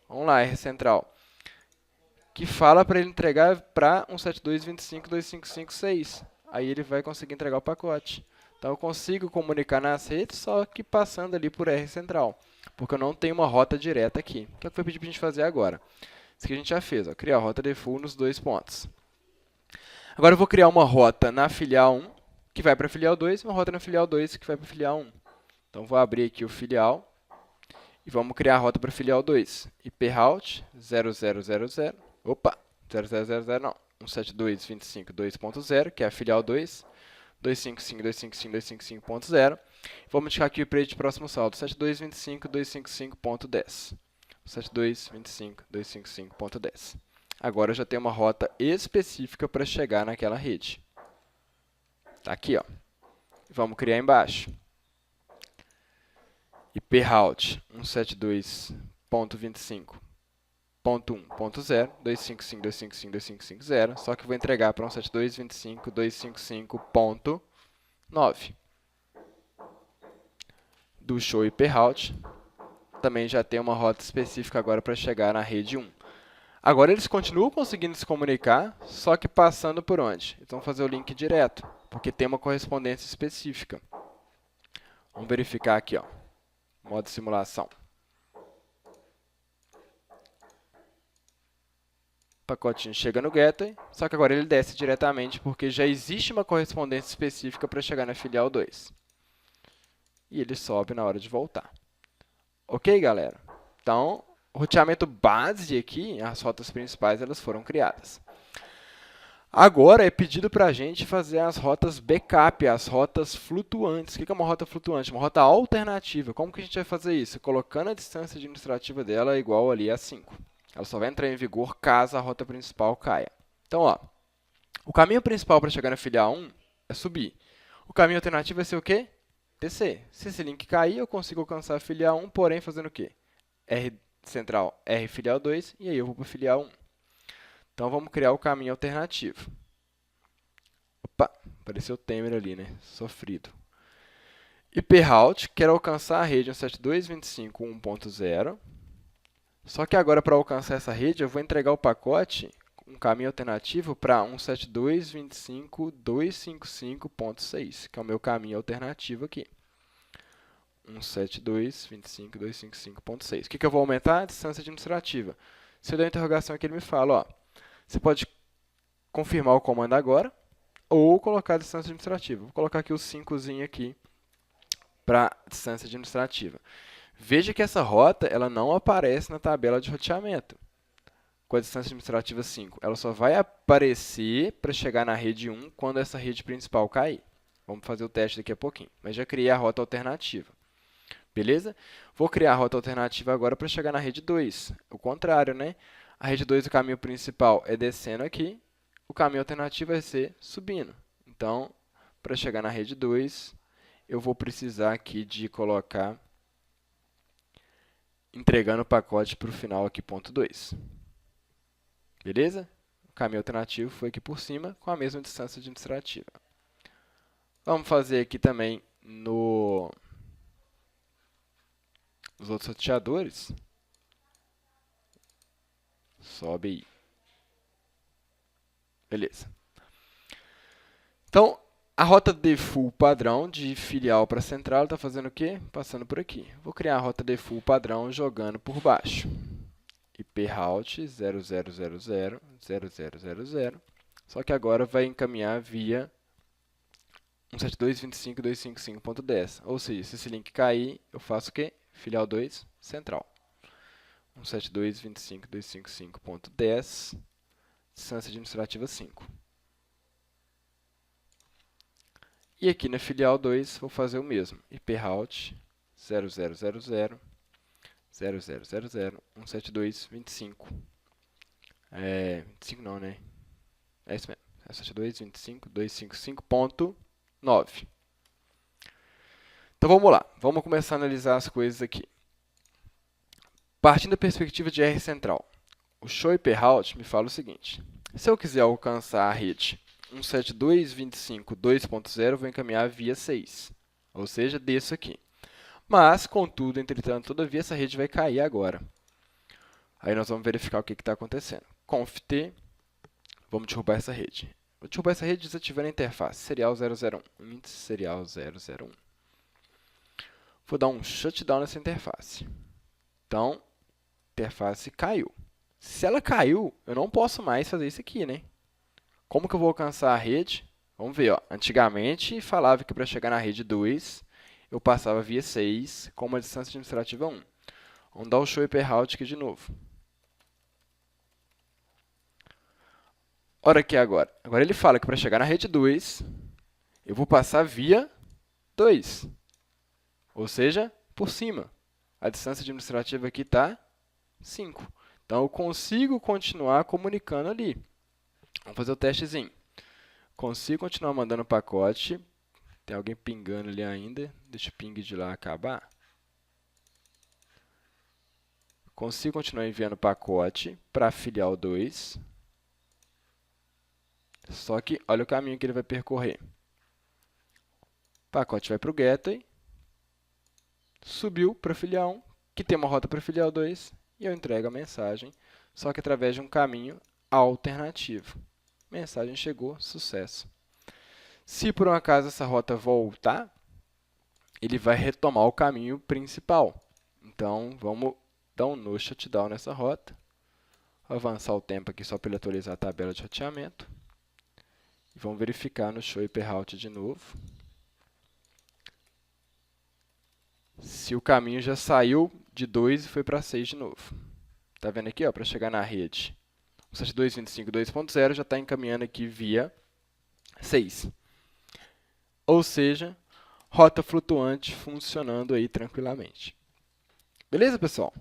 Vamos lá, R central. Que fala para ele entregar para 172.25.255.6. Aí ele vai conseguir entregar o pacote. Então, eu consigo comunicar nas redes, só que passando ali por R central. Porque eu não tenho uma rota direta aqui. O que foi pedir para a gente fazer agora? Isso que a gente já fez, ó, criar a rota default nos dois pontos. Agora eu vou criar uma rota na filial 1, que vai para a filial 2, e uma rota na filial 2, que vai para a filial 1. Então, vou abrir aqui o filial e vamos criar a rota para a filial 2. IP route 0000, opa, 0000 não, 172.25.2.0, que é a filial 2, 255.255.255.0. Vamos indicar aqui o IP de próximo salto, 72.25.255.10. 72.25.255.10. Agora eu já tenho uma rota específica para chegar naquela rede. Tá aqui, ó. Vamos criar embaixo. IP route 172.25.1.0, 255.255.255.0, só que eu vou entregar para 172.25.255.9. Do show IP route, também já tem uma rota específica agora para chegar na rede 1. Agora eles continuam conseguindo se comunicar, só que passando por onde? Eles vão fazer o link direto, porque tem uma correspondência específica. Vamos verificar aqui, ó, modo simulação. O pacotinho chega no gateway, só que agora ele desce diretamente, porque já existe uma correspondência específica para chegar na filial 2. E ele sobe na hora de voltar. Ok, galera? Então, o roteamento base aqui, as rotas principais, elas foram criadas. Agora é pedido para a gente fazer as rotas backup, as rotas flutuantes. O que é uma rota flutuante? Uma rota alternativa. Como que a gente vai fazer isso? Colocando a distância administrativa dela igual ali a 5. Ela só vai entrar em vigor caso a rota principal caia. Então, ó, o caminho principal para chegar na filial 1 é subir. O caminho alternativo vai ser o quê? Descer. Se esse link cair, eu consigo alcançar a filial 1, porém fazendo o quê? R central, R filial 2, e aí eu vou para a filial 1. Então, vamos criar o caminho alternativo. Opa, apareceu o timer ali, né? Sofrido. IP route, quero alcançar a rede 172.25.1.0. Só que agora, para alcançar essa rede, eu vou entregar o pacote, um caminho alternativo, para 172.25.255.6, que é o meu caminho alternativo aqui. 172.25.255.6. O que eu vou aumentar? A distância administrativa. Se eu der uma interrogação aqui, ele me fala, ó, você pode confirmar o comando agora ou colocar a distância administrativa. Vou colocar aqui o 5zinho aqui para distância administrativa. Veja que essa rota ela não aparece na tabela de roteamento com a distância administrativa 5. Ela só vai aparecer para chegar na rede 1 quando essa rede principal cair. Vamos fazer o teste daqui a pouquinho. Mas já criei a rota alternativa. Beleza? Vou criar a rota alternativa agora para chegar na rede 2. O contrário, né? A rede 2, o caminho principal é descendo aqui. O caminho alternativo vai ser subindo. Então, para chegar na rede 2, eu vou precisar aqui de colocar entregando o pacote para o final aqui, ponto 2. Beleza? O caminho alternativo foi aqui por cima, com a mesma distância administrativa. Vamos fazer aqui também nos outros roteadores. Sobe aí. Beleza. Então, a rota default padrão de filial para central está fazendo o quê? Passando por aqui. Vou criar a rota default padrão jogando por baixo. IP route 0000, 0000. Só que agora vai encaminhar via 172.25.255.10. Ou seja, se esse link cair, eu faço o quê? Filial 2, central. 172.25.255.10, distância administrativa 5. E aqui na filial 2, vou fazer o mesmo. IProute 0000 172.25. 25 não, né? É isso mesmo. 172.25.255.9. Então vamos lá. Vamos começar a analisar as coisas aqui. Partindo da perspectiva de R central, o show IProute me fala o seguinte. Se eu quiser alcançar a rede 172.25.2.0, eu vou encaminhar via 6. Ou seja, desço aqui. Mas, contudo, entretanto, todavia, essa rede vai cair agora. Aí nós vamos verificar o que está acontecendo. conft, vamos derrubar essa rede. Vou derrubar essa rede desativando a interface serial 001. Índice serial 001. Vou dar um shutdown nessa interface. Então, a interface caiu. Se ela caiu, eu não posso mais fazer isso aqui, né? Como que eu vou alcançar a rede? Vamos ver, ó. Antigamente falava que para chegar na rede 2, eu passava via 6 com uma distância administrativa 1. Vamos dar o show IProute aqui de novo. Olha aqui agora. Agora ele fala que para chegar na rede 2, eu vou passar via 2. Ou seja, por cima. A distância administrativa aqui está 5. Então, eu consigo continuar comunicando ali. Vamos fazer o testezinho. Consigo continuar mandando pacote. Tem alguém pingando ali ainda. Deixa o ping de lá acabar. Consigo continuar enviando pacote para a filial 2. Só que olha o caminho que ele vai percorrer. O pacote vai para o gateway. Subiu para a filial 1, que tem uma rota para a filial 2. E eu entrego a mensagem, só que através de um caminho alternativo. Mensagem chegou, sucesso. Se por um acaso essa rota voltar, ele vai retomar o caminho principal. Então, vamos dar um no shutdown nessa rota. Vou avançar o tempo aqui só para ele atualizar a tabela de roteamento. E vamos verificar no show IProute de novo. Se o caminho já saiu de 2 e foi para 6 de novo. Está vendo aqui? Para chegar na rede 172.25.2.0 já está encaminhando aqui via 6. Ou seja, rota flutuante funcionando aí tranquilamente. Beleza, pessoal?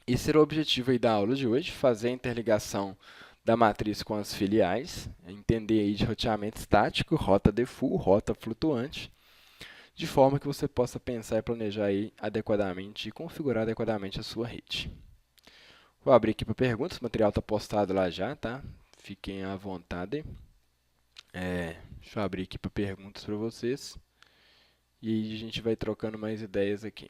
Esse era o objetivo aí da aula de hoje, fazer a interligação da matriz com as filiais, entender aí de roteamento estático, rota default, rota flutuante, de forma que você possa pensar e planejar aí adequadamente e configurar adequadamente a sua rede. Vou abrir aqui para perguntas, o material está postado lá já, tá? Fiquem à vontade. Deixa eu abrir aqui para perguntas para vocês. E aí a gente vai trocando mais ideias aqui.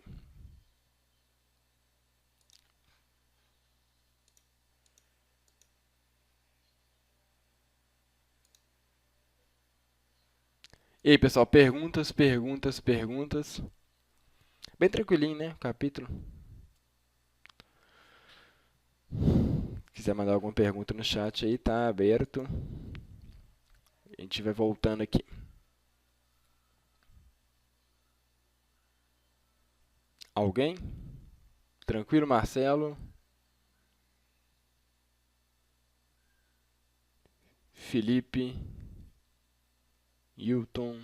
E aí, pessoal, perguntas. Bem tranquilinho, né? O capítulo. Se quiser mandar alguma pergunta no chat aí, tá aberto. A gente vai voltando aqui. Alguém? Tranquilo, Marcelo? Felipe? Hilton?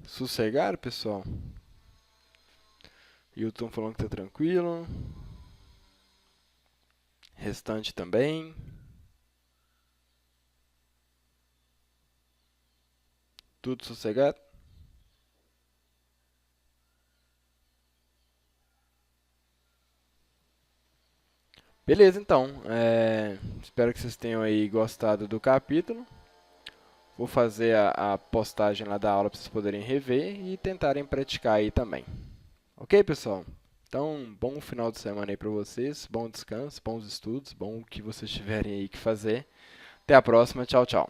Sossegado, pessoal? Hilton falando que tá tranquilo. Restante também. Tudo sossegado? Beleza, então. Espero que vocês tenham aí gostado do capítulo. Vou fazer a postagem lá da aula para vocês poderem rever e tentarem praticar aí também. Ok, pessoal? Então, bom final de semana aí para vocês, bom descanso, bons estudos, bom o que vocês tiverem aí que fazer. Até a próxima, tchau, tchau.